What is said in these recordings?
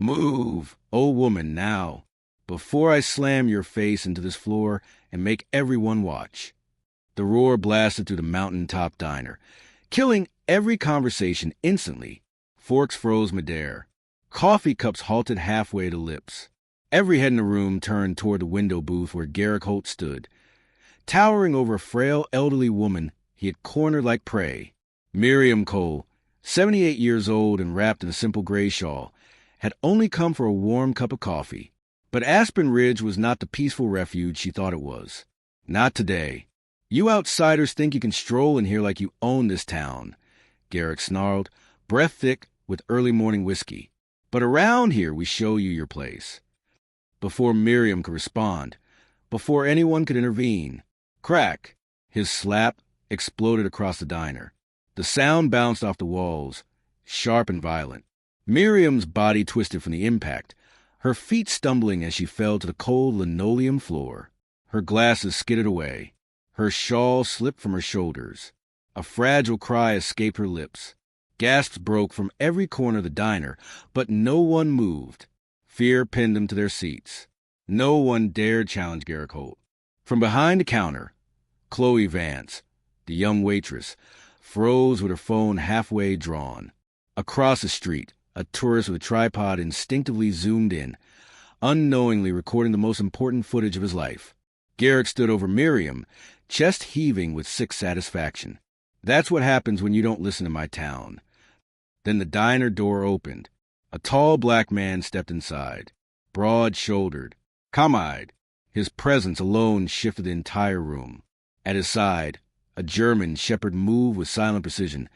Move, old woman, now, before I slam your face into this floor and make everyone watch. The roar blasted through the mountain-top diner, killing every conversation instantly. Forks froze midair. Coffee cups halted halfway to lips. Every head in the room turned toward the window booth where Garrick Holt stood. Towering over a frail, elderly woman he had cornered like prey, Miriam Cole, 78 years old and wrapped in a simple gray shawl, had only come for a warm cup of coffee. But Aspen Ridge was not the peaceful refuge she thought it was. Not today. You outsiders think you can stroll in here like you own this town, Garrick snarled, breath thick with early morning whiskey. But around here we show you your place. Before Miriam could respond, before anyone could intervene, crack, his slap exploded across the diner. The sound bounced off the walls, sharp and violent. Miriam's body twisted from the impact, her feet stumbling as she fell to the cold linoleum floor. Her glasses skidded away. Her shawl slipped from her shoulders. A fragile cry escaped her lips. Gasps broke from every corner of the diner, but no one moved. Fear pinned them to their seats. No one dared challenge Garrick Holt. From behind the counter, Chloe Vance, the young waitress, froze with her phone halfway drawn. Across the street, a tourist with a tripod instinctively zoomed in, unknowingly recording the most important footage of his life. Garrick stood over Miriam, chest heaving with sick satisfaction. That's what happens when you don't listen to my town. Then the diner door opened. A tall black man stepped inside, broad-shouldered, calm-eyed. His presence alone shifted the entire room. At his side, a German shepherd moved with silent precision,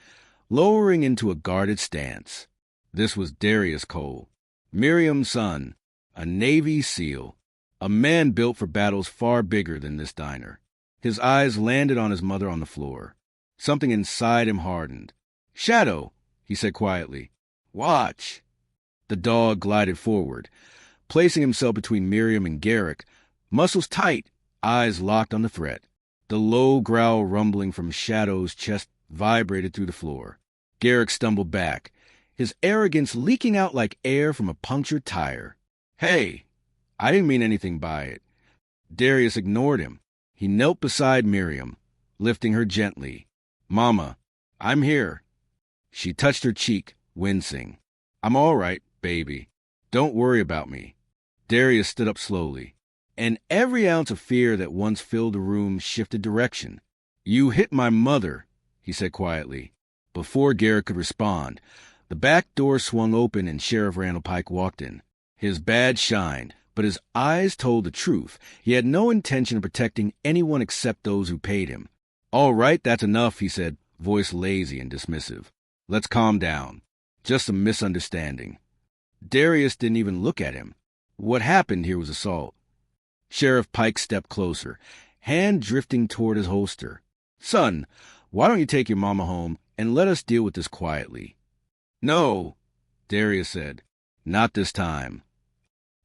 lowering into a guarded stance. This was Darius Cole, Miriam's son, a Navy SEAL, a man built for battles far bigger than this diner. His eyes landed on his mother on the floor. Something inside him hardened. "Shadow," he said quietly. "Watch." The dog glided forward, placing himself between Miriam and Garrick, muscles tight, eyes locked on the threat. The low growl rumbling from Shadow's chest vibrated through the floor. Garrick stumbled back, his arrogance leaking out like air from a punctured tire. "Hey, I didn't mean anything by it." Darius ignored him. He knelt beside Miriam, lifting her gently. "Mama, I'm here." She touched her cheek, wincing. "I'm all right, baby. Don't worry about me." Darius stood up slowly, and every ounce of fear that once filled the room shifted direction. "You hit my mother," he said quietly. Before Garrick could respond, the back door swung open and Sheriff Randall Pike walked in. His badge shined, but his eyes told the truth. He had no intention of protecting anyone except those who paid him. "All right, that's enough," he said, voice lazy and dismissive. "Let's calm down. Just a misunderstanding." Darius didn't even look at him. What happened here was assault. Sheriff Pike stepped closer, hand drifting toward his holster. "Son, why don't you take your mama home and let us deal with this quietly?" "No," Darius said. "Not this time."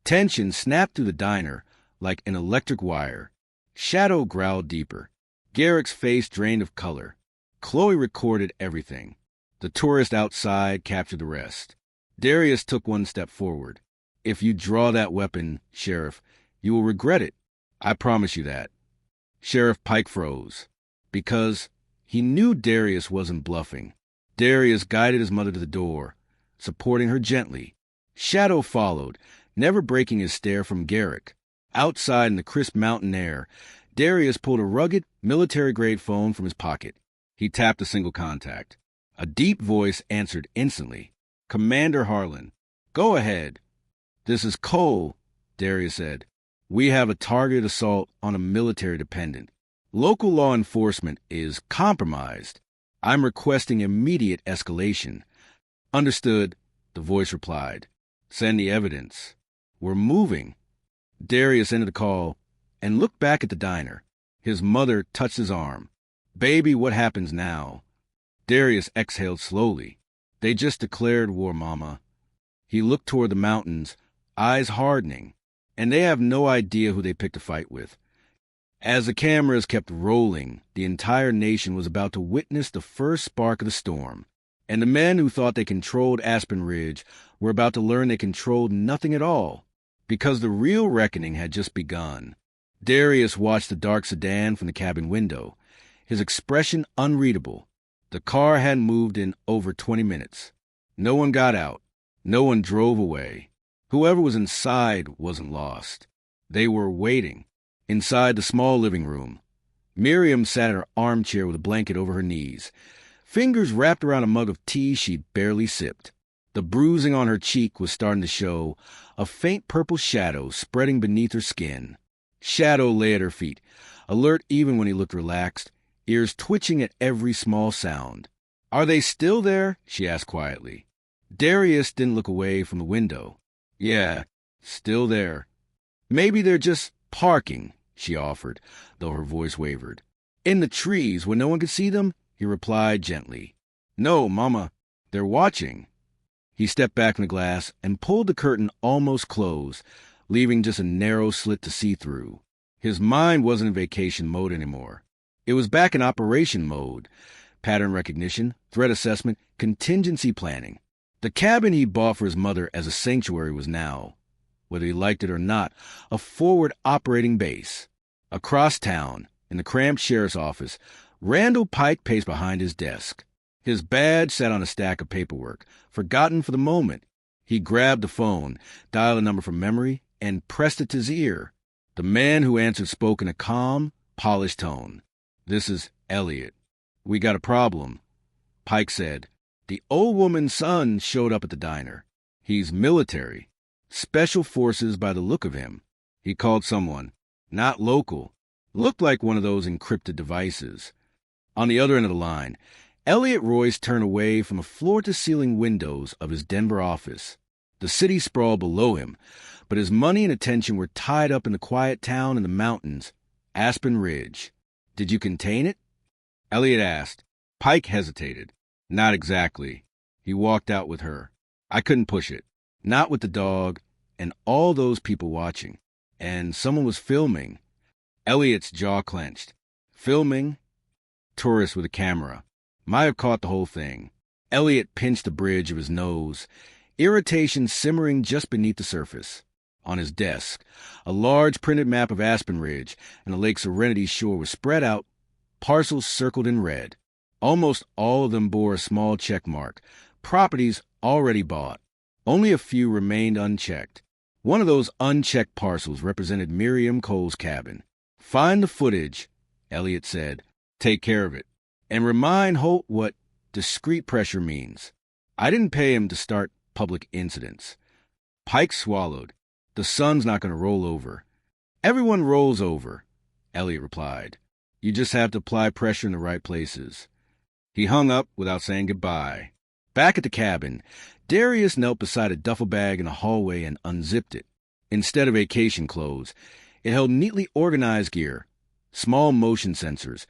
Tension snapped through the diner like an electric wire. Shadow growled deeper. Garrick's face drained of color. Chloe recorded everything. The tourist outside captured the rest. Darius took one step forward. "If you draw that weapon, Sheriff, you will regret it. I promise you that." Sheriff Pike froze, because he knew Darius wasn't bluffing. Darius guided his mother to the door, supporting her gently. Shadow followed, never breaking his stare from Garrick. Outside in the crisp mountain air, Darius pulled a rugged, military-grade phone from his pocket. He tapped a single contact. A deep voice answered instantly. "Commander Harlan." "Go ahead." "This is Cole," Darius said. "We have a targeted assault on a military dependent. Local law enforcement is compromised. I'm requesting immediate escalation." "Understood," the voice replied. "Send the evidence." "We're moving." Darius ended the call and looked back at the diner. His mother touched his arm. "Baby, what happens now?" Darius exhaled slowly. "They just declared war, Mama." He looked toward the mountains, eyes hardening, and they have no idea who they picked a fight with. As the cameras kept rolling, the entire nation was about to witness the first spark of the storm. And the men who thought they controlled Aspen Ridge were about to learn they controlled nothing at all, because the real reckoning had just begun. Darius watched the dark sedan from the cabin window, his expression unreadable. The car hadn't moved in over 20 minutes. No one got out. No one drove away. Whoever was inside wasn't lost. They were waiting. Inside the small living room, Miriam sat in her armchair with a blanket over her knees, fingers wrapped around a mug of tea she'd barely sipped. The bruising on her cheek was starting to show, a faint purple shadow spreading beneath her skin. Shadow lay at her feet, alert even when he looked relaxed, ears twitching at every small sound. "Are they still there?" she asked quietly. Darius didn't look away from the window. "Yeah, still there." "Maybe they're just parking," she offered, though her voice wavered. "In the trees where no one could see them?" he replied gently. "No, Mama, they're watching." He stepped back from the glass and pulled the curtain almost closed, leaving just a narrow slit to see through. His mind wasn't in vacation mode anymore. It was back in operation mode. Pattern recognition, threat assessment, contingency planning. The cabin he bought for his mother as a sanctuary was now, whether he liked it or not, a forward operating base. Across town, in the cramped sheriff's office, Randall Pike paced behind his desk. His badge sat on a stack of paperwork, forgotten for the moment. He grabbed the phone, dialed a number from memory, and pressed it to his ear. The man who answered spoke in a calm, polished tone. "This is Elliot. We got a problem," Pike said. "The old woman's son showed up at the diner. He's military. Special forces by the look of him. He called someone. Not local. Looked like one of those encrypted devices." On the other end of the line, Elliot Royce turned away from the floor-to-ceiling windows of his Denver office. The city sprawled below him, but his money and attention were tied up in the quiet town in the mountains, Aspen Ridge. "Did you contain it?" Elliot asked. Pike hesitated. "Not exactly." He walked out with her. "I couldn't push it. Not with the dog and all those people watching. And someone was filming." Elliot's jaw clenched. "Filming?" "Tourist with a camera. Might have caught the whole thing." Elliot pinched the bridge of his nose, irritation simmering just beneath the surface. On his desk, a large printed map of Aspen Ridge and the Lake Serenity shore was spread out, parcels circled in red. Almost all of them bore a small check mark, properties already bought. Only a few remained unchecked. One of those unchecked parcels represented Miriam Cole's cabin. "Find the footage," Elliot said. "Take care of it. And remind Holt what discreet pressure means. I didn't pay him to start public incidents." Pike swallowed. "The sun's not going to roll over." "Everyone rolls over," Elliot replied. "You just have to apply pressure in the right places." He hung up without saying goodbye. Back at the cabin, Darius knelt beside a duffel bag in the hallway and unzipped it. Instead of vacation clothes, it held neatly organized gear, small motion sensors,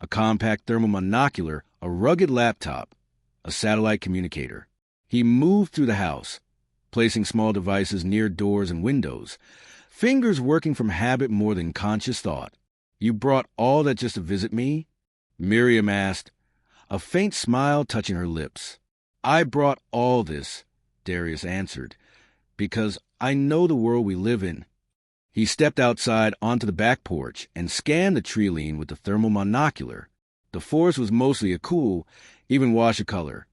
a compact thermal monocular, a rugged laptop, a satellite communicator. He moved through the house, placing small devices near doors and windows, fingers working from habit more than conscious thought. "You brought all that just to visit me?" Miriam asked, a faint smile touching her lips. "I brought all this," Darius answered, "because I know the world we live in." He stepped outside onto the back porch and scanned the tree line with the thermal monocular. The forest was mostly a cool, even wash of color.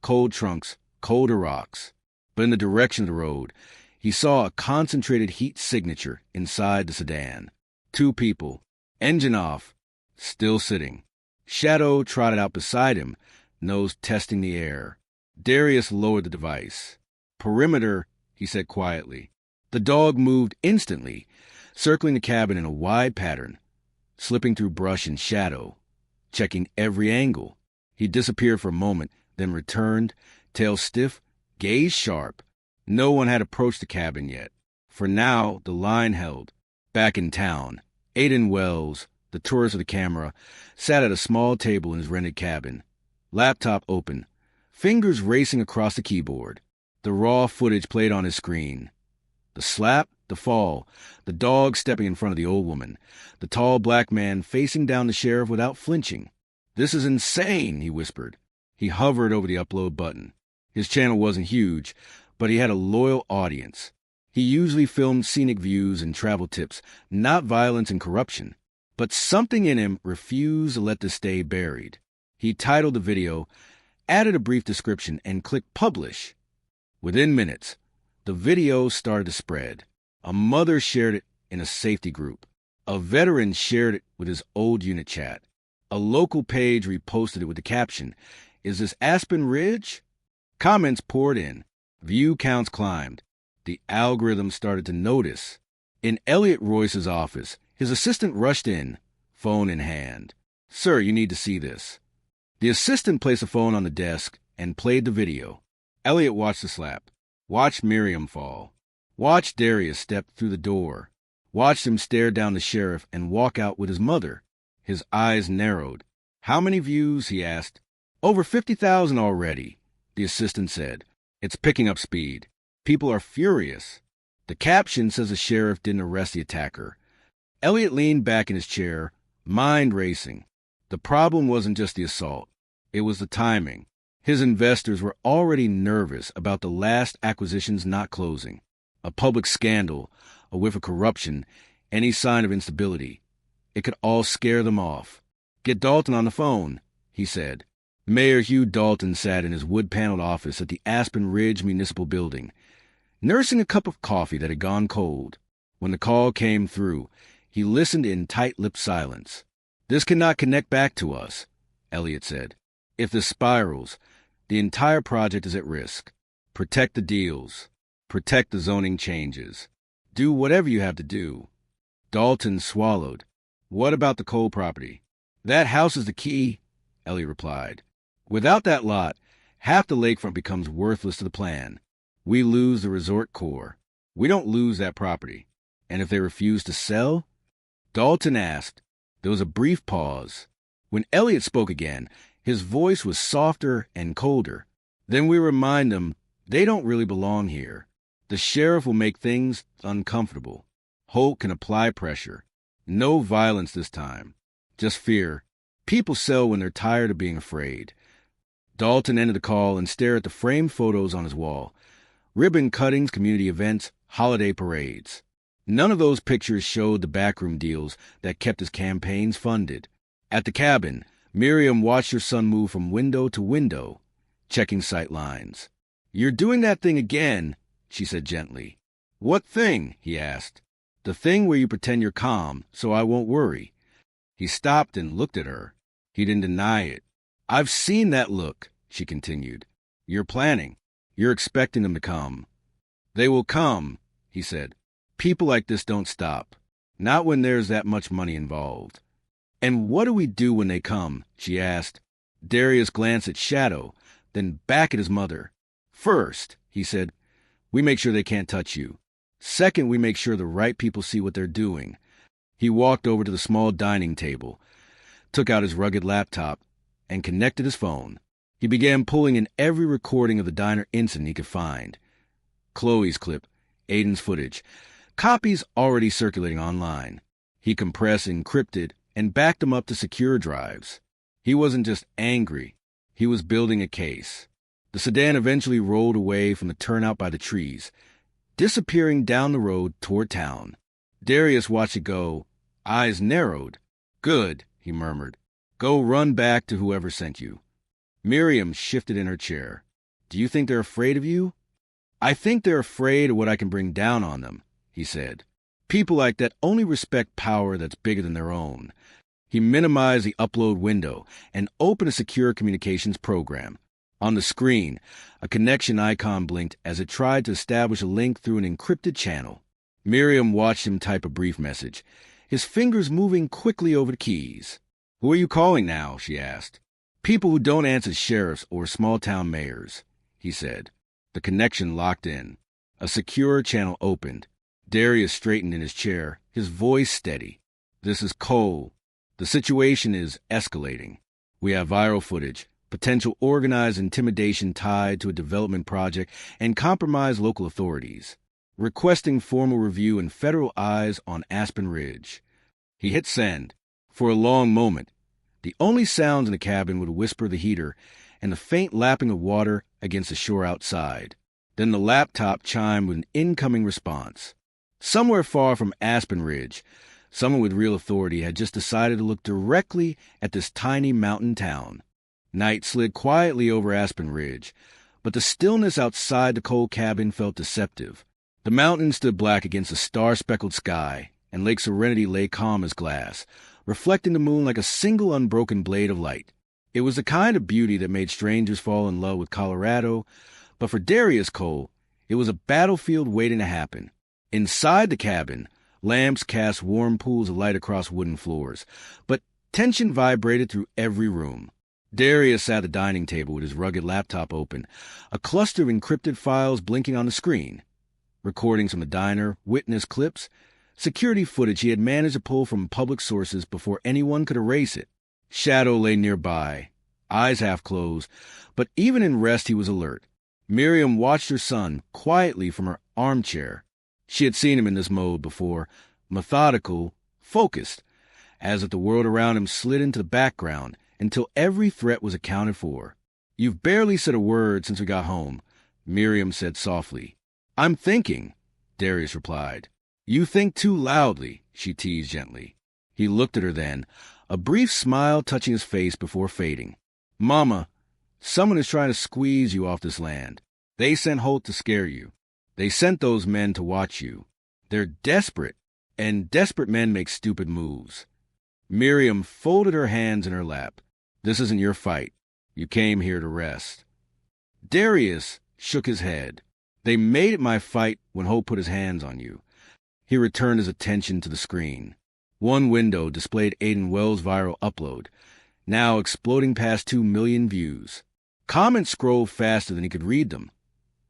Cold trunks, colder rocks. But in the direction of the road, he saw a concentrated heat signature inside the sedan. 2 people, engine off, still sitting. Shadow trotted out beside him, nose testing the air. Darius lowered the device. "Perimeter," he said quietly. The dog moved instantly, circling the cabin in a wide pattern, slipping through brush and shadow, checking every angle. He disappeared for a moment, then returned, tail stiff, gaze sharp. No one had approached the cabin yet. For now, the line held. Back in town, Aiden Wells, the tourist with the camera, sat at a small table in his rented cabin, laptop open, fingers racing across the keyboard. The raw footage played on his screen. The slap, the fall, the dog stepping in front of the old woman, the tall black man facing down the sheriff without flinching. "This is insane," he whispered. He hovered over the upload button. His channel wasn't huge, but he had a loyal audience. He usually filmed scenic views and travel tips, not violence and corruption. But something in him refused to let this stay buried. He titled the video, added a brief description, and clicked publish. Within minutes, the video started to spread. A mother shared it in a safety group. A veteran shared it with his old unit chat. A local page reposted it with the caption, "Is this Aspen Ridge?" Comments poured in. View counts climbed. The algorithm started to notice. In Elliot Royce's office, his assistant rushed in, phone in hand. "Sir, you need to see this." The assistant placed a phone on the desk and played the video. Elliot watched the slap, watched Miriam fall, watched Darius step through the door, watched him stare down the sheriff and walk out with his mother. His eyes narrowed. "How many views?" he asked. "Over 50,000 already," the assistant said. "It's picking up speed. People are furious." The caption says the sheriff didn't arrest the attacker. Elliot leaned back in his chair, mind racing. The problem wasn't just the assault. It was the timing. His investors were already nervous about the last acquisitions not closing. A public scandal, a whiff of corruption, any sign of instability. It could all scare them off. "Get Dalton on the phone," he said. Mayor Hugh Dalton sat in his wood-paneled office at the Aspen Ridge Municipal Building, nursing a cup of coffee that had gone cold. When the call came through, he listened in tight-lipped silence. "This cannot connect back to us," Elliot said. "If this spirals, the entire project is at risk. Protect the deals. Protect the zoning changes. Do whatever you have to do." Dalton swallowed. "What about the coal property?" "That house is the key," Elliot replied. "Without that lot, half the lakefront becomes worthless to the plan. We lose the resort core. We don't lose that property. And if they refuse to sell?" Dalton asked. There was a brief pause. When Elliot spoke again, his voice was softer and colder. "Then we remind them they don't really belong here. The sheriff will make things uncomfortable. Holt can apply pressure. No violence this time. Just fear. People sell when they're tired of being afraid." Dalton ended the call and stared at the framed photos on his wall. Ribbon cuttings, community events, holiday parades. None of those pictures showed the backroom deals that kept his campaigns funded. At the cabin, Miriam watched her son move from window to window, checking sight lines. "You're doing that thing again," she said gently. "What thing?" he asked. "The thing where you pretend you're calm, so I won't worry." He stopped and looked at her. He didn't deny it. "I've seen that look," she continued. "You're planning. You're expecting them to come." "They will come," he said. "People like this don't stop. Not when there's that much money involved." "And what do we do when they come?" she asked. Darius glanced at Shadow, then back at his mother. "First," he said, "we make sure they can't touch you. Second, we make sure the right people see what they're doing." He walked over to the small dining table, took out his rugged laptop, and connected his phone. He began pulling in every recording of the diner incident he could find. Chloe's clip, Aiden's footage, copies already circulating online. He compressed, encrypted, and backed them up to secure drives. He wasn't just angry. He was building a case. The sedan eventually rolled away from the turnout by the trees, disappearing down the road toward town. Darius watched it go, eyes narrowed. "Good," he murmured. "Go run back to whoever sent you." Miriam shifted in her chair. "Do you think they're afraid of you?" "I think they're afraid of what I can bring down on them," he said. "People like that only respect power that's bigger than their own." He minimized the upload window and opened a secure communications program. On the screen, a connection icon blinked as it tried to establish a link through an encrypted channel. Miriam watched him type a brief message, his fingers moving quickly over the keys. "Who are you calling now?" she asked. "People who don't answer sheriffs or small-town mayors," he said. The connection locked in. A secure channel opened. Darius straightened in his chair, his voice steady. "This is Cole. The situation is escalating. We have viral footage, potential organized intimidation tied to a development project, and compromised local authorities. Requesting formal review and federal eyes on Aspen Ridge." He hit send. For a long moment, the only sounds in the cabin would whisper the heater and the faint lapping of water against the shore outside. Then the laptop chimed with an incoming response. Somewhere far from Aspen Ridge, someone with real authority had just decided to look directly at this tiny mountain town. Night slid quietly over Aspen Ridge, but the stillness outside the cold cabin felt deceptive. The mountain stood black against a star-speckled sky, and Lake Serenity lay calm as glass, reflecting the moon like a single unbroken blade of light. It was the kind of beauty that made strangers fall in love with Colorado, but for Darius Cole, it was a battlefield waiting to happen. Inside the cabin, lamps cast warm pools of light across wooden floors, but tension vibrated through every room. Darius sat at the dining table with his rugged laptop open, a cluster of encrypted files blinking on the screen. Recordings from the diner, witness clips, security footage he had managed to pull from public sources before anyone could erase it. Shadow lay nearby, eyes half closed, but even in rest he was alert. Miriam watched her son quietly from her armchair. She had seen him in this mode before, methodical, focused, as if the world around him slid into the background until every threat was accounted for. "You've barely said a word since we got home," Miriam said softly. "I'm thinking," Darius replied. "You think too loudly," she teased gently. He looked at her then, a brief smile touching his face before fading. "Mama, someone is trying to squeeze you off this land. They sent Holt to scare you. They sent those men to watch you. They're desperate, and desperate men make stupid moves." Miriam folded her hands in her lap. "This isn't your fight. You came here to rest." Darius shook his head. "They made it my fight when Holt put his hands on you." He returned his attention to the screen. One window displayed Aiden Wells' viral upload, now exploding past 2 million views. Comments scrolled faster than he could read them.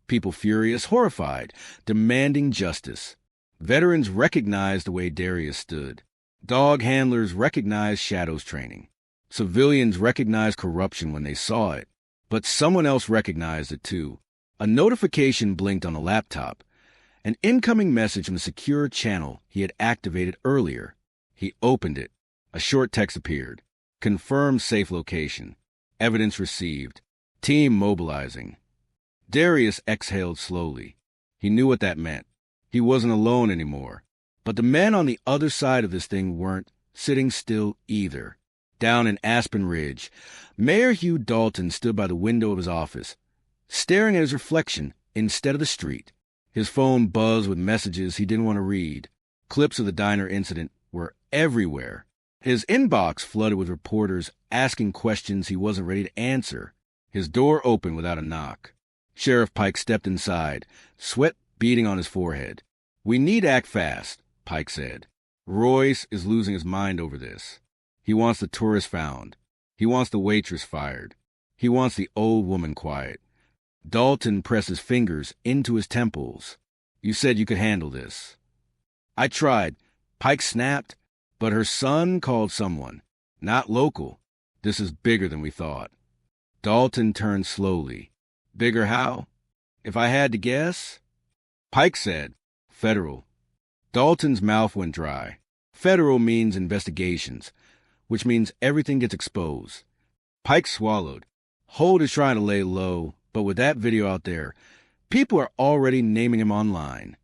People furious, horrified, demanding justice. Veterans recognized the way Darius stood. Dog handlers recognized Shadow's training. Civilians recognized corruption when they saw it. But someone else recognized it too. A notification blinked on the laptop. An incoming message from a secure channel he had activated earlier. He opened it. A short text appeared. "Confirmed safe location. Evidence received. Team mobilizing." Darius exhaled slowly. He knew what that meant. He wasn't alone anymore. But the men on the other side of this thing weren't sitting still either. Down in Aspen Ridge, Mayor Hugh Dalton stood by the window of his office, staring at his reflection instead of the street. His phone buzzed with messages he didn't want to read. Clips of the diner incident were everywhere. His inbox flooded with reporters asking questions he wasn't ready to answer. His door opened without a knock. Sheriff Pike stepped inside, sweat beading on his forehead. "We need to act fast," Pike said. "Royce is losing his mind over this. He wants the tourist found. He wants the waitress fired. He wants the old woman quiet." Dalton pressed his fingers into his temples. "You said you could handle this." "I tried," Pike snapped, "but her son called someone. Not local. This is bigger than we thought." Dalton turned slowly. "Bigger how? If I had to guess?" Pike said, "Federal." Dalton's mouth went dry. Federal means investigations, which means everything gets exposed. Pike swallowed. Holt is trying to lay low, but with that video out there, people are already naming him online.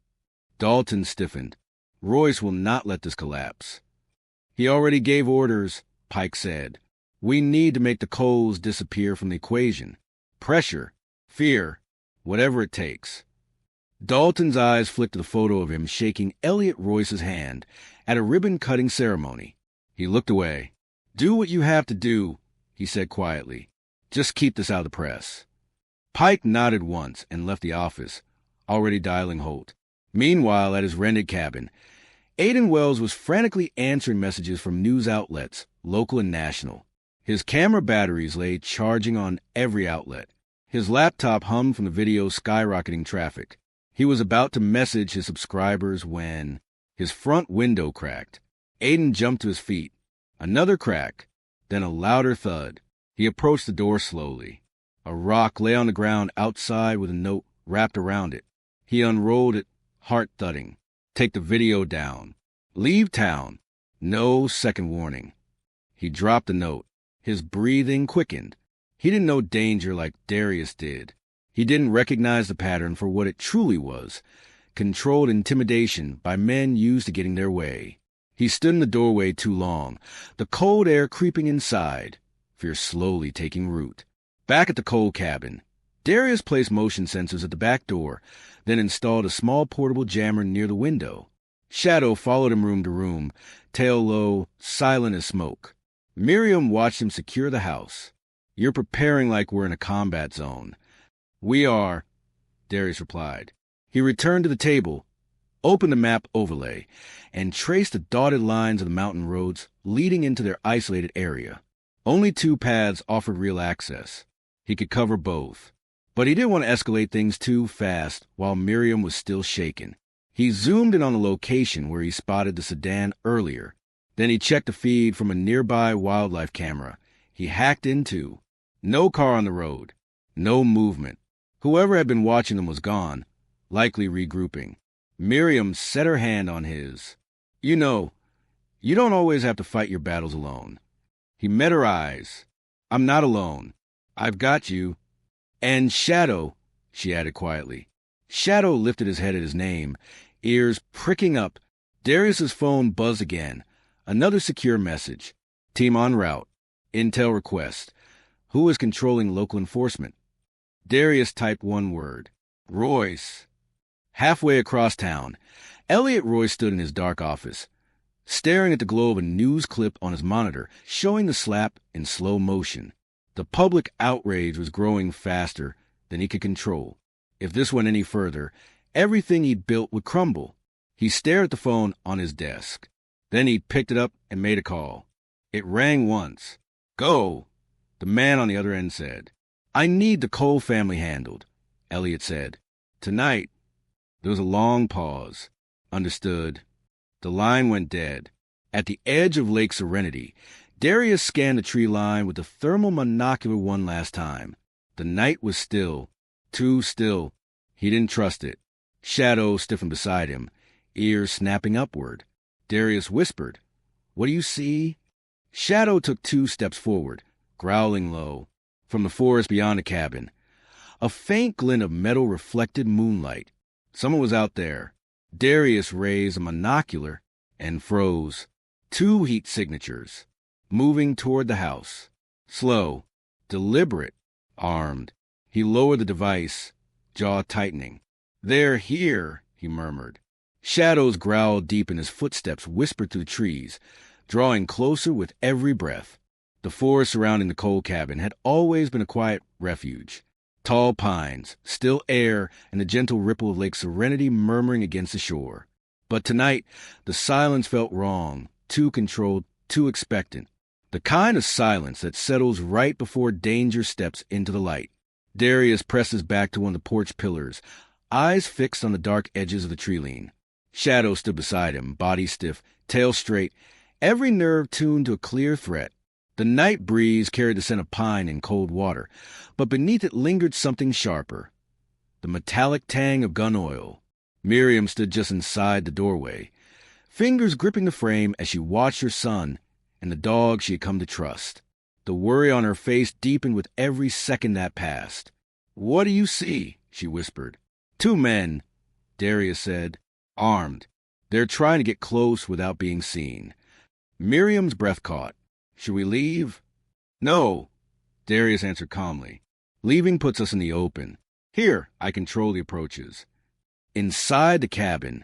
Dalton stiffened. "Royce will not let this collapse." "He already gave orders," Pike said. "We need to make the Coles disappear from the equation. Pressure, fear, whatever it takes." Dalton's eyes flicked to the photo of him shaking Elliot Royce's hand at a ribbon-cutting ceremony. He looked away. "Do what you have to do," he said quietly. "Just keep this out of the press." Pike nodded once and left the office, already dialing Holt. Meanwhile, at his rented cabin, Aiden Wells was frantically answering messages from news outlets, local and national. His camera batteries lay charging on every outlet. His laptop hummed from the video's skyrocketing traffic. He was about to message his subscribers when his front window cracked. Aiden jumped to his feet. Another crack, then a louder thud. He approached the door slowly. A rock lay on the ground outside with a note wrapped around it. He unrolled it, heart thudding. "Take the video down. Leave town. No second warning." He dropped the note. His breathing quickened. He didn't know danger like Darius did. He didn't recognize the pattern for what it truly was: controlled intimidation by men used to getting their way. He stood in the doorway too long, the cold air creeping inside, fear slowly taking root. Back at the coal cabin, Darius placed motion sensors at the back door, then installed a small portable jammer near the window. Shadow followed him room to room, tail low, silent as smoke. Miriam watched him secure the house. "You're preparing like we're in a combat zone." "We are," Darius replied. He returned to the table, opened the map overlay, and traced the dotted lines of the mountain roads leading into their isolated area. Only 2 paths offered real access. He could cover both. But he didn't want to escalate things too fast while Miriam was still shaken. He zoomed in on the location where he spotted the sedan earlier. Then he checked the feed from a nearby wildlife camera. He hacked into. No car on the road. No movement. Whoever had been watching them was gone, likely regrouping. Miriam set her hand on his. "You know, you don't always have to fight your battles alone." He met her eyes. "I'm not alone. I've got you." "And Shadow," she added quietly. Shadow lifted his head at his name, ears pricking up. Darius's phone buzzed again. Another secure message. "Team en route. Intel request. Who is controlling local enforcement?" Darius typed one word. "Royce." Halfway across town, Elliot Royce stood in his dark office, staring at the glow of a news clip on his monitor, showing the slap in slow motion. The public outrage was growing faster than he could control. If this went any further, everything he'd built would crumble. He stared at the phone on his desk. Then he picked it up and made a call. It rang once. "Go," the man on the other end said. "I need the Cole family handled," Elliot said. "Tonight." There was a long pause. "Understood." The line went dead. At the edge of Lake Serenity, Darius scanned the tree line with the thermal monocular one last time. The night was still. Too still. He didn't trust it. Shadow stiffened beside him, ears snapping upward. Darius whispered, "What do you see?" Shadow took 2 steps forward, growling low. From the forest beyond the cabin, a faint glint of metal reflected moonlight. Someone was out there. Darius raised a monocular and froze. 2 heat signatures, moving toward the house. Slow, deliberate, armed. He lowered the device, jaw tightening. "They're here," he murmured. Shadows growled deep and his footsteps whispered through the trees, drawing closer with every breath. The forest surrounding the coal cabin had always been a quiet refuge. Tall pines, still air, and the gentle ripple of Lake Serenity murmuring against the shore. But tonight, the silence felt wrong, too controlled, too expectant. The kind of silence that settles right before danger steps into the light. Darius pressed his back to one of the porch pillars, eyes fixed on the dark edges of the tree lean. Shadow stood beside him, body stiff, tail straight, every nerve tuned to a clear threat. The night breeze carried the scent of pine and cold water, but beneath it lingered something sharper. The metallic tang of gun oil. Miriam stood just inside the doorway, fingers gripping the frame as she watched her son and the dog she had come to trust. The worry on her face deepened with every second that passed. "What do you see?" she whispered. "2 men," Darius said, "armed. They're trying to get close without being seen." Miriam's breath caught. "Should we leave?" "No," Darius answered calmly. "Leaving puts us in the open. Here, I control the approaches." Inside the cabin,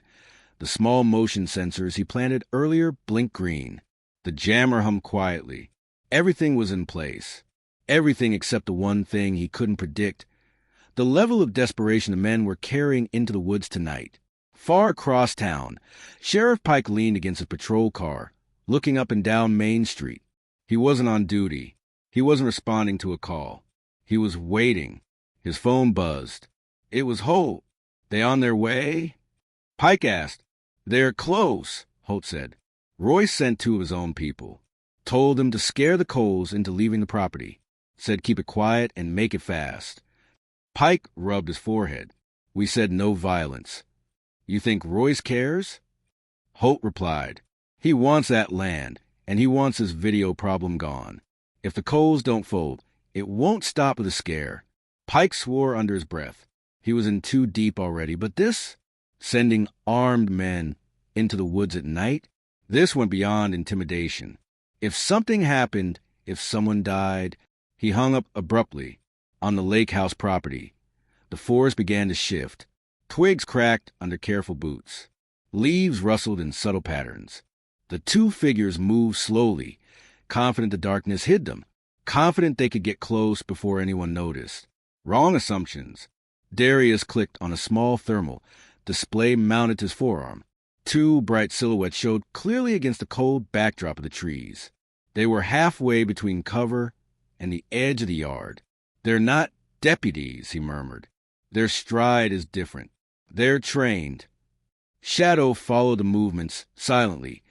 the small motion sensors he planted earlier blinked green. The jammer hummed quietly. Everything was in place. Everything except the one thing he couldn't predict. The level of desperation the men were carrying into the woods tonight. Far across town, Sheriff Pike leaned against a patrol car, looking up and down Main Street. He wasn't on duty. He wasn't responding to a call. He was waiting. His phone buzzed. It was Holt. "They on their way?" Pike asked. "They're close," Holt said. Royce sent 2 of his own people. Told them to scare the Coles into leaving the property. Said keep it quiet and make it fast. Pike rubbed his forehead. "We said no violence." "You think Royce cares?" Holt replied. "He wants that land, and he wants his video problem gone. If the Coles don't fold, It won't stop with a scare. Pike swore under his breath. He was in too deep already, but this, sending armed men into the woods at night, this went beyond intimidation. If something happened, if someone died, he hung up abruptly on the lake house property. The forest began to shift. Twigs cracked under careful boots. Leaves rustled in subtle patterns. The two figures moved slowly, confident the darkness hid them, confident they could get close before anyone noticed. Wrong assumptions. Darius clicked on a small thermal display mounted to his forearm. Two bright silhouettes showed clearly against the cold backdrop of the trees. They were halfway between cover and the edge of the yard. "They're not deputies," he murmured. "Their stride is different. They're trained." Shadow followed the movements silently,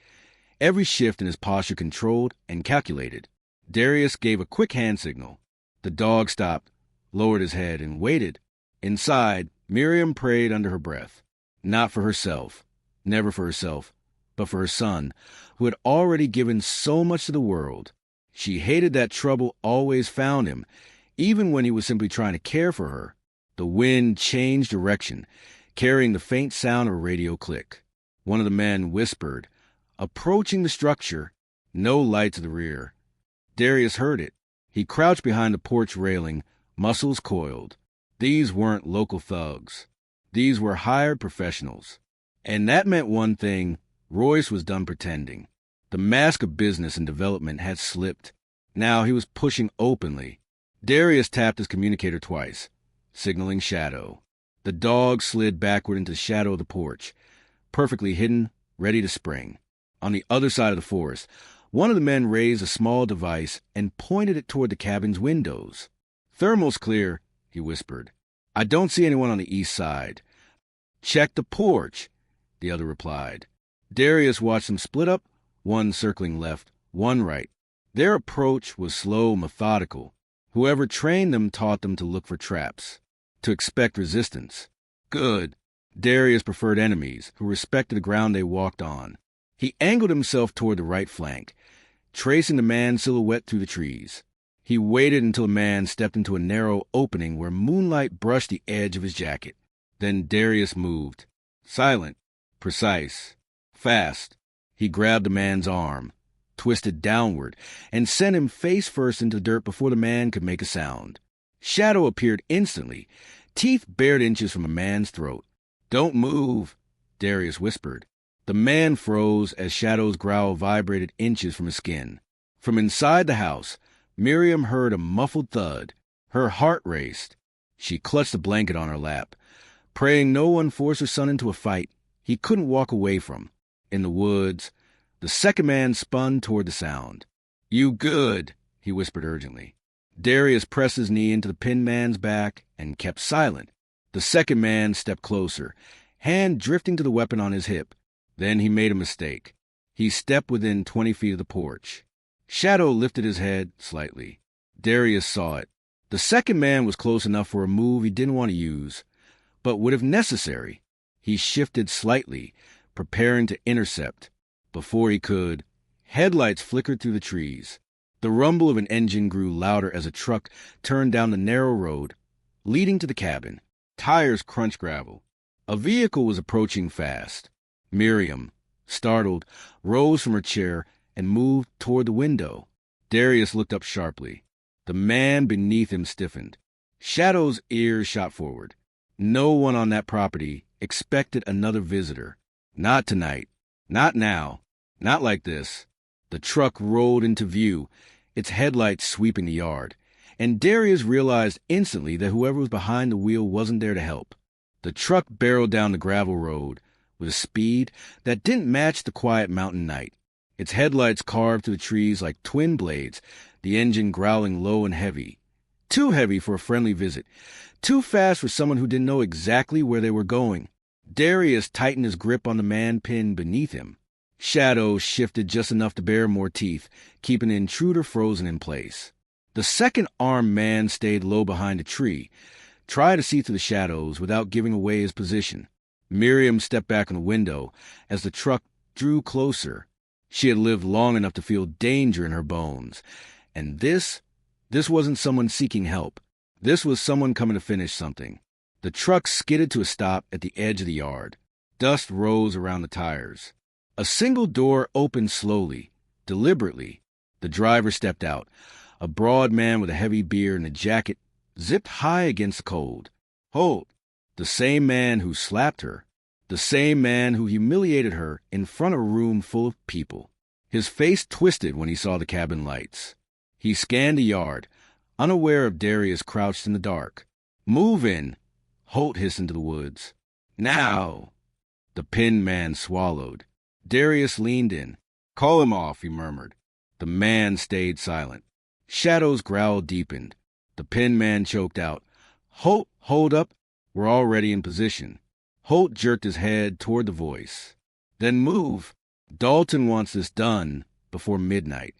every shift in his posture controlled and calculated. Darius gave a quick hand signal. The dog stopped, lowered his head, and waited. Inside, Miriam prayed under her breath. Not for herself, never for herself, but for her son, who had already given so much to the world. She hated that trouble always found him, even when he was simply trying to care for her. The wind changed direction, carrying the faint sound of a radio click. One of the men whispered, "Approaching the structure, no light to the rear." Darius heard it. He crouched behind the porch railing, muscles coiled. These weren't local thugs. These were hired professionals. And that meant one thing: Royce was done pretending. The mask of business and development had slipped. Now he was pushing openly. Darius tapped his communicator twice, signaling Shadow. The dog slid backward into the shadow of the porch, perfectly hidden, ready to spring. On the other side of the forest, one of the men raised a small device and pointed it toward the cabin's windows. "Thermal's clear," he whispered. "I don't see anyone on the east side." "Check the porch," the other replied. Darius watched them split up, one circling left, one right. Their approach was slow, methodical. Whoever trained them taught them to look for traps, to expect resistance. Good. Darius preferred enemies who respected the ground they walked on. He angled himself toward the right flank, tracing the man's silhouette through the trees. He waited until a man stepped into a narrow opening where moonlight brushed the edge of his jacket. Then Darius moved. Silent, precise, fast. He grabbed the man's arm, twisted downward, and sent him face first into the dirt before the man could make a sound. Shadow appeared instantly, teeth bared inches from a man's throat. "Don't move," Darius whispered. The man froze as Shadow's growl vibrated inches from his skin. From inside the house, Miriam heard a muffled thud. Her heart raced. She clutched the blanket on her lap, praying no one forced her son into a fight he couldn't walk away from. In the woods, the second man spun toward the sound. "You good," he whispered urgently. Darius pressed his knee into the pinned man's back and kept silent. The second man stepped closer, hand drifting to the weapon on his hip. Then he made a mistake. He stepped within 20 feet of the porch. Shadow lifted his head slightly. Darius saw it. The second man was close enough for a move he didn't want to use, but would if necessary. He shifted slightly, preparing to intercept. Before he could, headlights flickered through the trees. The rumble of an engine grew louder as a truck turned down the narrow road leading to the cabin. Tires crunched gravel. A vehicle was approaching fast. Miriam, startled, rose from her chair and moved toward the window. Darius looked up sharply. The man beneath him stiffened. Shadow's ears shot forward. No one on that property expected another visitor. Not tonight. Not now. Not like this. The truck rolled into view, its headlights sweeping the yard, and Darius realized instantly that whoever was behind the wheel wasn't there to help. The truck barreled down the gravel road with a speed that didn't match the quiet mountain night. Its headlights carved through the trees like twin blades, the engine growling low and heavy. Too heavy for a friendly visit. Too fast for someone who didn't know exactly where they were going. Darius tightened his grip on the man pinned beneath him. Shadow shifted just enough to bare more teeth, keeping the intruder frozen in place. The second armed man stayed low behind a tree, tried to see through the shadows without giving away his position. Miriam stepped back in the window as the truck drew closer. She had lived long enough to feel danger in her bones, and this This wasn't someone seeking help. This was someone coming to finish something. The truck skidded to a stop at the edge of the yard. Dust rose around the tires. A single door opened slowly, deliberately. The driver stepped out, a broad man with a heavy beard and a jacket zipped high against the cold. Holt, the same man who slapped her, the same man who humiliated her in front of a room full of people. His face twisted when he saw the cabin lights. He scanned the yard, unaware of Darius crouched in the dark. "Move in," Holt hissed into the woods. "Now!" The pinned man swallowed. Darius leaned in. "Call him off," he murmured. The man stayed silent. Shadow's growl deepened. The pinned man choked out, "Holt, hold up. We're already in position." Holt jerked his head toward the voice. "Then move. Dalton wants this done before midnight."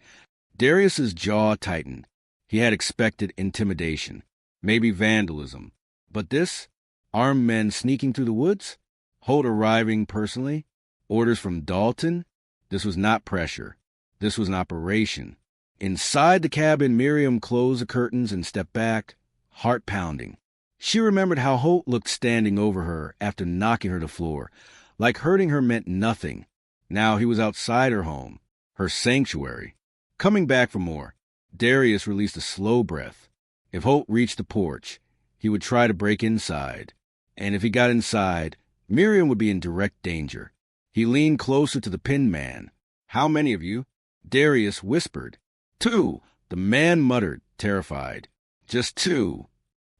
Darius's jaw tightened. He had expected intimidation, maybe vandalism. But this? Armed men sneaking through the woods? Holt arriving personally? Orders from Dalton? This was not pressure. This was an operation. Inside the cabin, Miriam closed the curtains and stepped back, heart pounding. She remembered how Holt looked standing over her after knocking her to the floor, like hurting her meant nothing. Now he was outside her home, her sanctuary. Coming back for more, Darius released a slow breath. If Holt reached the porch, he would try to break inside. And if he got inside, Miriam would be in direct danger. He leaned closer to the pinned man. "How many of you?" Darius whispered. "2." The man muttered, terrified. "Just 2.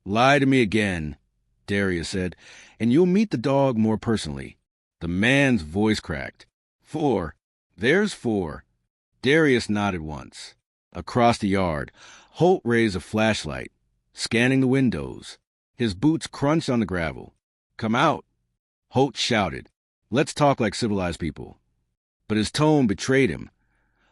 "Lie to me again," Darius said, "and you'll meet the dog more personally." The man's voice cracked. 4. "There's 4. Darius nodded once. Across the yard, Holt raised a flashlight, scanning the windows. His boots crunched on the gravel. "Come out," Holt shouted. "Let's talk like civilized people." But his tone betrayed him.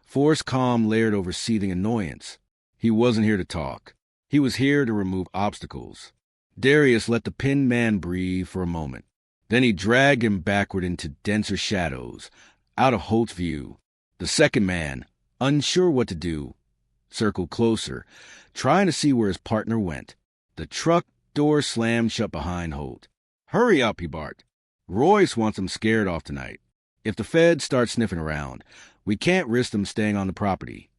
Forced calm layered over seething annoyance. He wasn't here to talk. He was here to remove obstacles. Darius let the pinned man breathe for a moment. Then he dragged him backward into denser shadows, out of Holt's view. The second man, unsure what to do, circled closer, trying to see where his partner went. The truck door slammed shut behind Holt. "Hurry up," he barked. "Royce wants him scared off tonight. If the feds start sniffing around, we can't risk them staying on the property."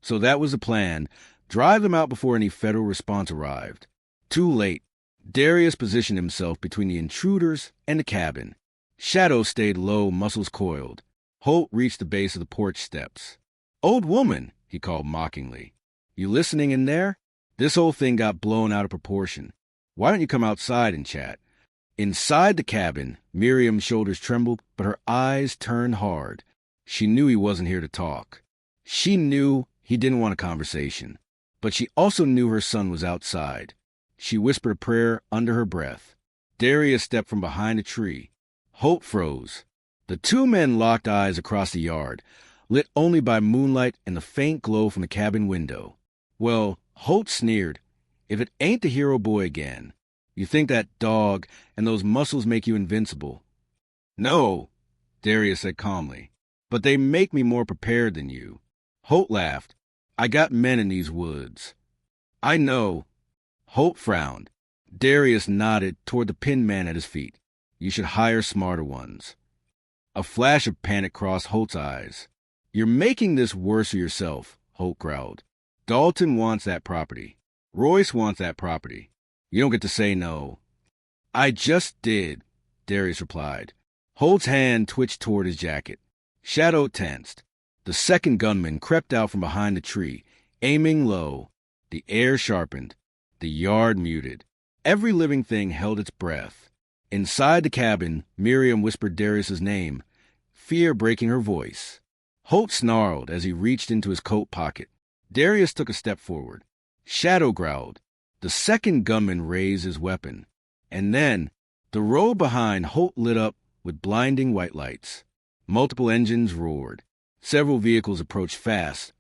So that was the plan. Drive them out before any federal response arrived. Too late. Darius positioned himself between the intruders and the cabin. Shadow stayed low, muscles coiled. Holt reached the base of the porch steps. "Old woman," he called mockingly. "You listening in there? This whole thing got blown out of proportion. Why don't you come outside and chat?" Inside the cabin, Miriam's shoulders trembled, but her eyes turned hard. She knew he wasn't here to talk. She knew he didn't want a conversation. But she also knew her son was outside. She whispered a prayer under her breath. Darius stepped from behind a tree. Holt froze. The 2 men locked eyes across the yard, lit only by moonlight and the faint glow from the cabin window. "Well," Holt sneered, "if it ain't the hero boy again. You think that dog and those muscles make you invincible." "No," Darius said calmly, "but they make me more prepared than you." Holt laughed. "I got men in these woods." "I know." Holt frowned. Darius nodded toward the pinned man at his feet. "You should hire smarter ones." A flash of panic crossed Holt's eyes. "You're making this worse for yourself," Holt growled. "Dalton wants that property. Royce wants that property. You don't get to say no." "I just did," Darius replied. Holt's hand twitched toward his jacket. Shadow tensed. The second gunman crept out from behind the tree, aiming low. The air sharpened. The yard muted. Every living thing held its breath. Inside the cabin, Miriam whispered Darius's name, fear breaking her voice. Holt snarled as he reached into his coat pocket. Darius took a step forward. Shadow growled. The second gunman raised his weapon. And then, the road behind Holt lit up with blinding white lights. Multiple engines roared. Several vehicles approached fast,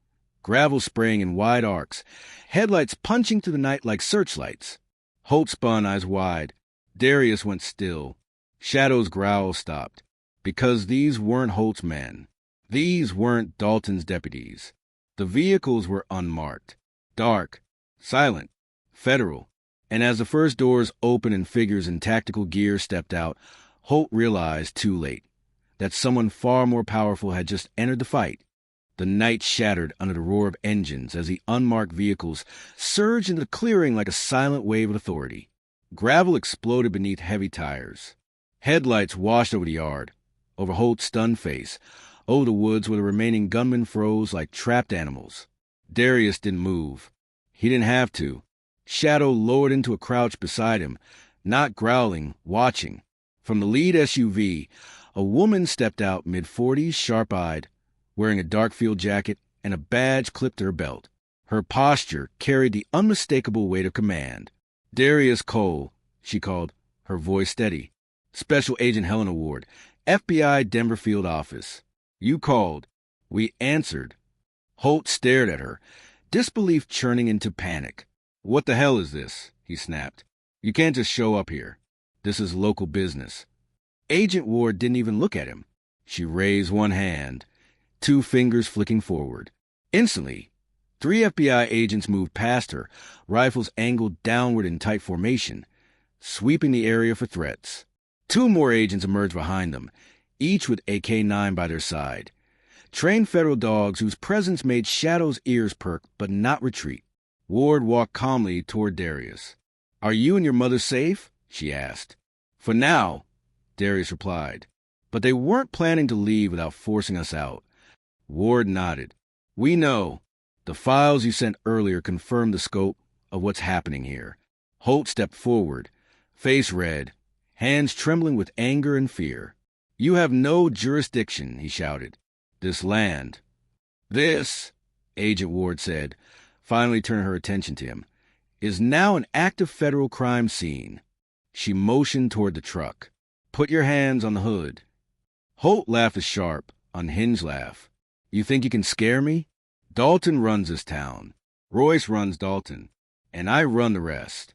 gravel spraying in wide arcs, headlights punching through the night like searchlights. Holt spun, eyes wide. Darius went still. Shadow's growl stopped. Because these weren't Holt's men. These weren't Dalton's deputies. The vehicles were unmarked, dark, Silent. Federal. And as the first doors opened and figures in tactical gear stepped out, Holt realized too late that someone far more powerful had just entered the fight. The night shattered under the roar of engines as the unmarked vehicles surged into the clearing like a silent wave of authority. Gravel exploded beneath heavy tires. Headlights washed over the yard, over Holt's stunned face, over the woods where the remaining gunmen froze like trapped animals. Darius didn't move. He didn't have to. Shadow lowered into a crouch beside him, not growling, watching. From the lead SUV, a woman stepped out mid-40s, sharp-eyed, wearing a dark field jacket and a badge clipped to her belt. Her posture carried the unmistakable weight of command. "Darius Cole," she called, her voice steady. "Special Agent Helena Ward, FBI Denver Field Office. You called. We answered." Holt stared at her, disbelief churning into panic. "What the hell is this?" he snapped. "You can't just show up here. This is local business." Agent Ward didn't even look at him. She raised one hand, 2 fingers flicking forward. Instantly, 3 FBI agents moved past her, rifles angled downward in tight formation, sweeping the area for threats. 2 more agents emerged behind them, each with AK-9 by their side. Trained federal dogs whose presence made Shadow's ears perk but not retreat. Ward walked calmly toward Darius. "Are you and your mother safe?" she asked. "For now," Darius replied. "But they weren't planning to leave without forcing us out." Ward nodded. "We know. The files you sent earlier confirm the scope of what's happening here." Holt stepped forward, face red, hands trembling with anger and fear. "You have no jurisdiction," he shouted. "This land." "This," Agent Ward said, finally turning her attention to him, "is now an active federal crime scene." She motioned toward the truck. "Put your hands on the hood." Holt laughed a sharp, unhinged laugh. "You think you can scare me? Dalton runs this town. Royce runs Dalton. And I run the rest."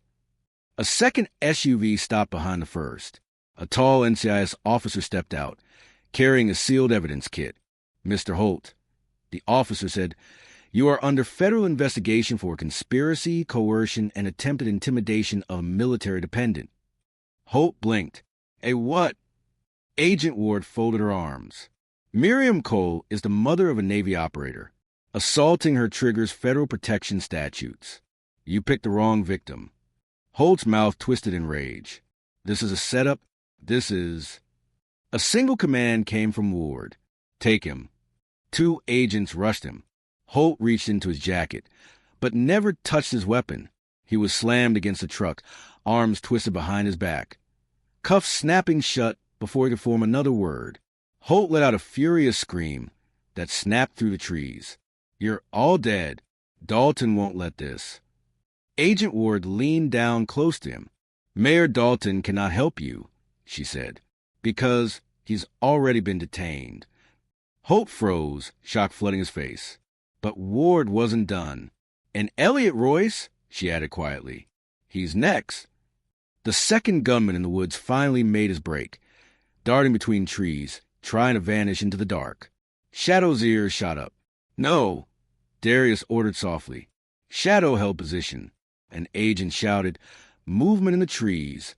A second SUV stopped behind the first. A tall NCIS officer stepped out, carrying a sealed evidence kit. "Mr. Holt," the officer said, "you are under federal investigation for conspiracy, coercion, and attempted intimidation of a military dependent." Holt blinked. "A what?" Agent Ward folded her arms. "Miriam Cole is the mother of a Navy operator. Assaulting her triggers federal protection statutes. You picked the wrong victim." Holt's mouth twisted in rage. "This is a setup. This is—" A single command came from Ward. "Take him." 2 agents rushed him. Holt reached into his jacket, but never touched his weapon. He was slammed against the truck, arms twisted behind his back. Cuffs snapping shut before he could form another word. Holt let out a furious scream that snapped through the trees. "You're all dead. Dalton won't let this." Agent Ward leaned down close to him. "Mayor Dalton cannot help you," she said, "because he's already been detained." Holt froze, shock flooding his face. But Ward wasn't done. "And Elliot Royce," she added quietly. "He's next." The second gunman in the woods finally made his break, darting between trees, trying to vanish into the dark. Shadow's ears shot up. "No," Darius ordered softly. Shadow held position. An agent shouted, "Movement in the trees."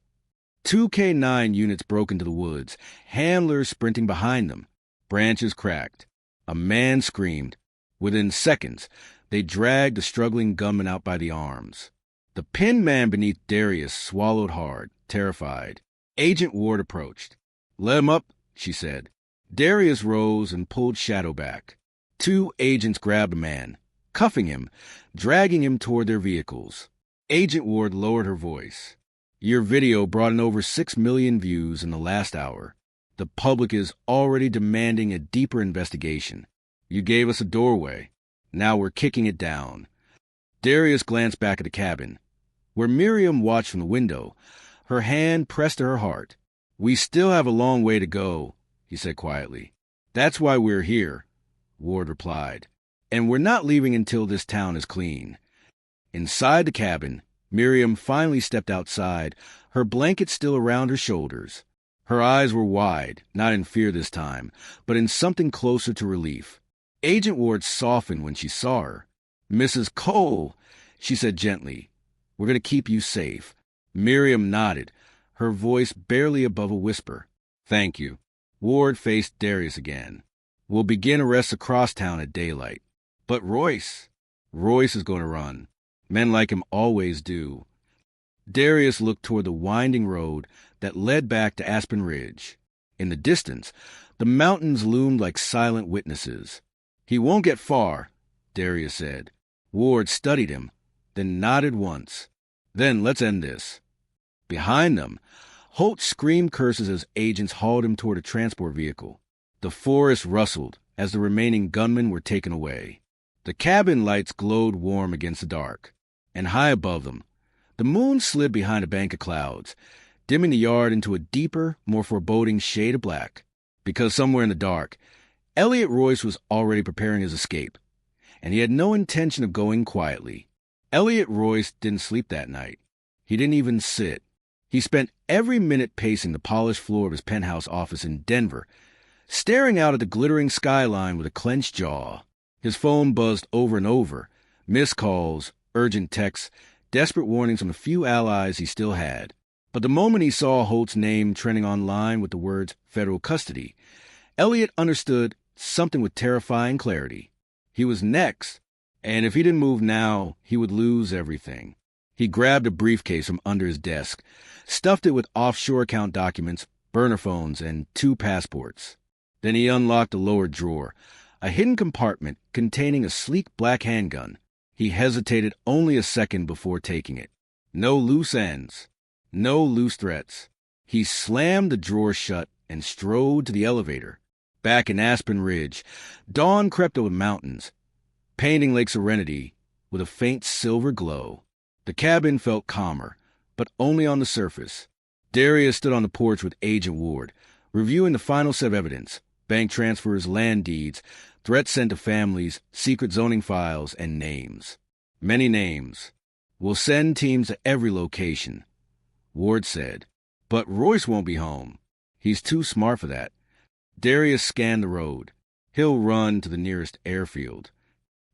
2 K-9 units broke into the woods, handlers sprinting behind them. Branches cracked. A man screamed. Within seconds, they dragged the struggling gunman out by the arms. The pinned man beneath Darius swallowed hard, terrified. Agent Ward approached. "Let him up," she said. Darius rose and pulled Shadow back. 2 agents grabbed the man, cuffing him, dragging him toward their vehicles. Agent Ward lowered her voice. "Your video brought in over 6 million views in the last hour. The public is already demanding a deeper investigation. You gave us a doorway. Now we're kicking it down." Darius glanced back at the cabin, where Miriam watched from the window, her hand pressed to her heart. "We still have a long way to go," he said quietly. "That's why we're here," Ward replied. "And we're not leaving until this town is clean." Inside the cabin, Miriam finally stepped outside, her blanket still around her shoulders. Her eyes were wide, not in fear this time, but in something closer to relief. Agent Ward softened when she saw her. "Mrs. Cole, She said gently, "We're going to keep you safe." Miriam nodded, her voice barely above a whisper. "Thank you." Ward faced Darius again. "We'll begin arrests across town at daylight." "But Royce." "Royce is going to run. Men like him always do." Darius looked toward the winding road that led back to Aspen Ridge. In the distance, the mountains loomed like silent witnesses. "He won't get far," Darius said. Ward studied him, then nodded once. "Then let's end this." Behind them, Holt screamed curses as agents hauled him toward a transport vehicle. The forest rustled as the remaining gunmen were taken away. The cabin lights glowed warm against the dark, and high above them, the moon slid behind a bank of clouds, dimming the yard into a deeper, more foreboding shade of black. Because somewhere in the dark, Elliot Royce was already preparing his escape, and he had no intention of going quietly. Elliot Royce didn't sleep that night. He didn't even sit. He spent every minute pacing the polished floor of his penthouse office in Denver, staring out at the glittering skyline with a clenched jaw. His phone buzzed over and over, missed calls, urgent texts, desperate warnings from the few allies he still had. But the moment he saw Holt's name trending online with the words federal custody, Elliot understood something with terrifying clarity. He was next, and if he didn't move now, he would lose everything. He grabbed a briefcase from under his desk, stuffed it with offshore account documents, burner phones, and 2 passports. Then he unlocked a lower drawer, a hidden compartment containing a sleek black handgun. He hesitated only a second before taking it. No loose ends. No loose threats. He slammed the drawer shut and strode to the elevator. Back in Aspen Ridge, dawn crept over mountains, painting Lake Serenity with a faint silver glow. The cabin felt calmer, but only on the surface. Darius stood on the porch with Agent Ward, reviewing the final set of evidence: bank transfers, land deeds, threats sent to families, secret zoning files, and names. Many names. "We'll send teams to every location," Ward said. "But Royce won't be home. He's too smart for that." Darius scanned the road. "He'll run to the nearest airfield."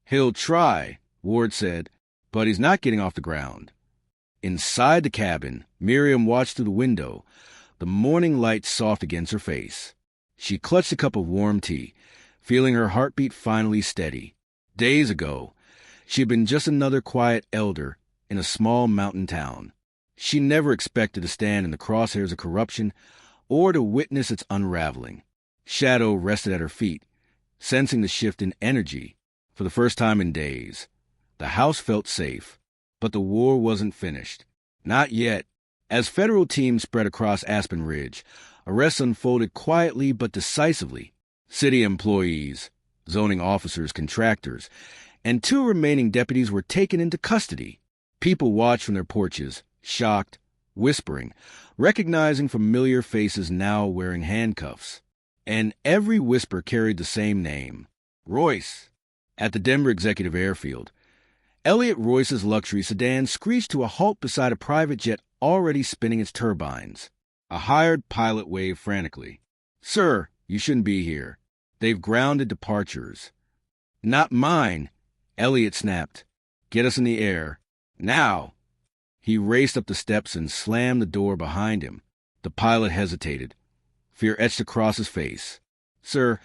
"He'll try," Ward said, "but he's not getting off the ground." Inside the cabin, Miriam watched through the window, the morning light soft against her face. She clutched a cup of warm tea, feeling her heartbeat finally steady. Days ago, she had been just another quiet elder in a small mountain town. She never expected to stand in the crosshairs of corruption or to witness its unraveling. Shadow rested at her feet, sensing the shift in energy for the first time in days. The house felt safe, but the war wasn't finished. Not yet. As federal teams spread across Aspen Ridge, arrests unfolded quietly but decisively. City employees, zoning officers, contractors, and 2 remaining deputies were taken into custody. People watched from their porches, shocked, whispering, recognizing familiar faces now wearing handcuffs. And every whisper carried the same name: Royce. At the Denver Executive Airfield, Elliot Royce's luxury sedan screeched to a halt beside a private jet already spinning its turbines. A hired pilot waved frantically. "Sir, you shouldn't be here. They've grounded departures." "Not mine," Elliot snapped. "Get us in the air. Now." He raced up the steps and slammed the door behind him. The pilot hesitated. Fear etched across his face. "Sir,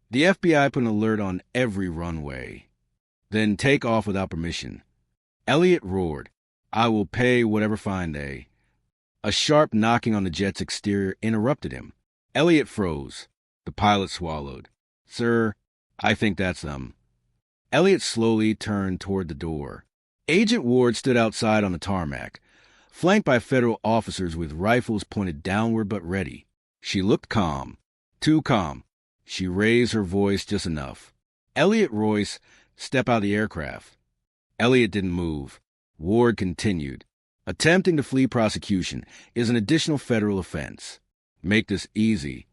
the FBI put an alert on every runway." "Then take off without permission." Elliot roared. "I will pay whatever fine they—" A sharp knocking on the jet's exterior interrupted him. Elliot froze. The pilot swallowed. "Sir, I think that's them." Elliot slowly turned toward the door. Agent Ward stood outside on the tarmac, flanked by federal officers with rifles pointed downward but ready. She looked calm. Too calm. She raised her voice just enough. "Elliot Royce, step out of the aircraft." Elliot didn't move. Ward continued. "Attempting to flee prosecution is an additional federal offense. Make this easy."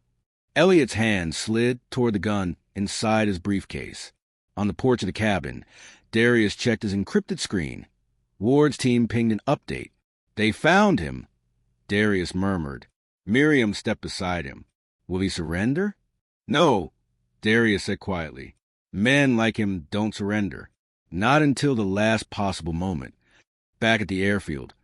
Elliot's hand slid toward the gun inside his briefcase. On the porch of the cabin, Darius checked his encrypted screen. Ward's team pinged an update. "They found him," Darius murmured. Miriam stepped beside him. "Will he surrender?" "No," Darius said quietly. "Men like him don't surrender." Not until the last possible moment. Back at the airfield,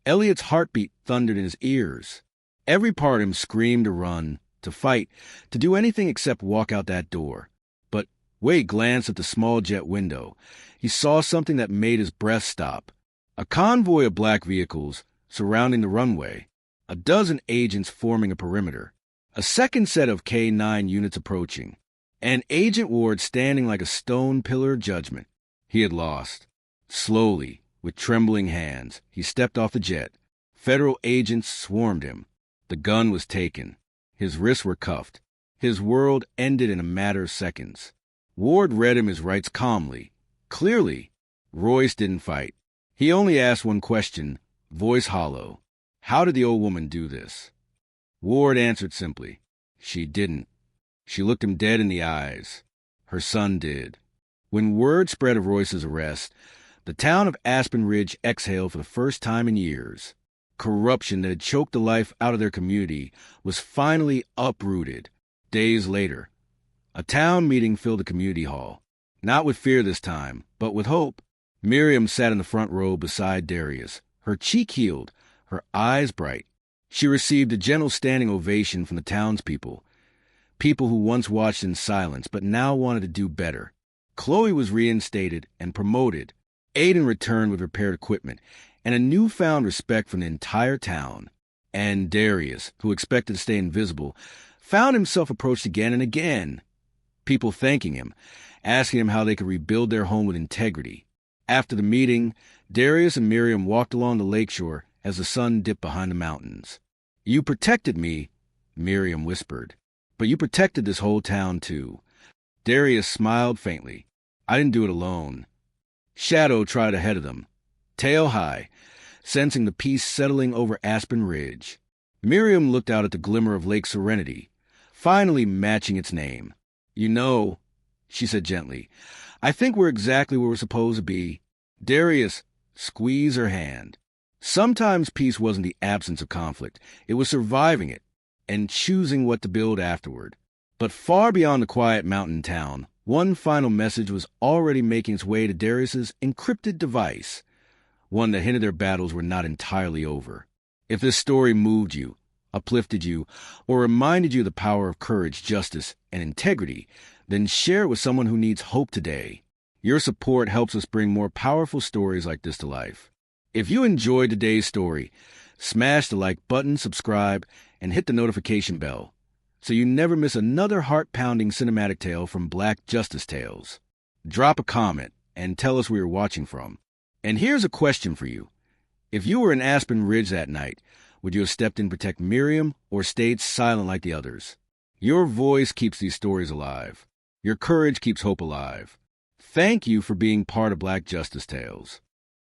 Elliot's heartbeat thundered in his ears. Every part of him screamed to run, to fight, to do anything except walk out that door. But Wade glanced at the small jet window. He saw something that made his breath stop. A convoy of black vehicles surrounding the runway. A dozen agents forming a perimeter. A second set of K-9 units approaching. And Agent Ward standing like a stone pillar of judgment. He had lost. Slowly, with trembling hands, he stepped off the jet. Federal agents swarmed him. The gun was taken. His wrists were cuffed. His world ended in a matter of seconds. Ward read him his rights calmly. Clearly, Royce didn't fight. He only asked one question, voice hollow. How did the old woman do this? Ward answered simply. She didn't. She looked him dead in the eyes. Her son did. When word spread of Royce's arrest, the town of Aspen Ridge exhaled for the first time in years. Corruption that had choked the life out of their community was finally uprooted. Days later, a town meeting filled the community hall. Not with fear this time, but with hope. Miriam sat in the front row beside Darius, her cheek healed, her eyes bright. She received a gentle standing ovation from the townspeople, people who once watched in silence but now wanted to do better. Chloe was reinstated and promoted. Aiden returned with repaired equipment and a newfound respect from the entire town. And Darius, who expected to stay invisible, found himself approached again and again. People thanking him, asking him how they could rebuild their home with integrity. After the meeting, Darius and Miriam walked along the lakeshore as the sun dipped behind the mountains. You protected me, Miriam whispered, but you protected this whole town too. Darius smiled faintly. I didn't do it alone. Shadow trotted ahead of them, tail high, sensing the peace settling over Aspen Ridge. Miriam looked out at the glimmer of Lake Serenity, finally matching its name. You know, she said gently, I think we're exactly where we're supposed to be. Darius squeezed her hand. Sometimes peace wasn't the absence of conflict. It was surviving it and choosing what to build afterward. But far beyond the quiet mountain town, one final message was already making its way to Darius's encrypted device, one that hinted their battles were not entirely over. If this story moved you, uplifted you, or reminded you of the power of courage, justice, and integrity, then share it with someone who needs hope today. Your support helps us bring more powerful stories like this to life. If you enjoyed today's story, smash the like button, subscribe, and hit the notification bell so you never miss another heart-pounding cinematic tale from Black Justice Tales. Drop a comment and tell us where you're watching from. And here's a question for you. If you were in Aspen Ridge that night, would you have stepped in to protect Miriam or stayed silent like the others? Your voice keeps these stories alive. Your courage keeps hope alive. Thank you for being part of Black Justice Tales.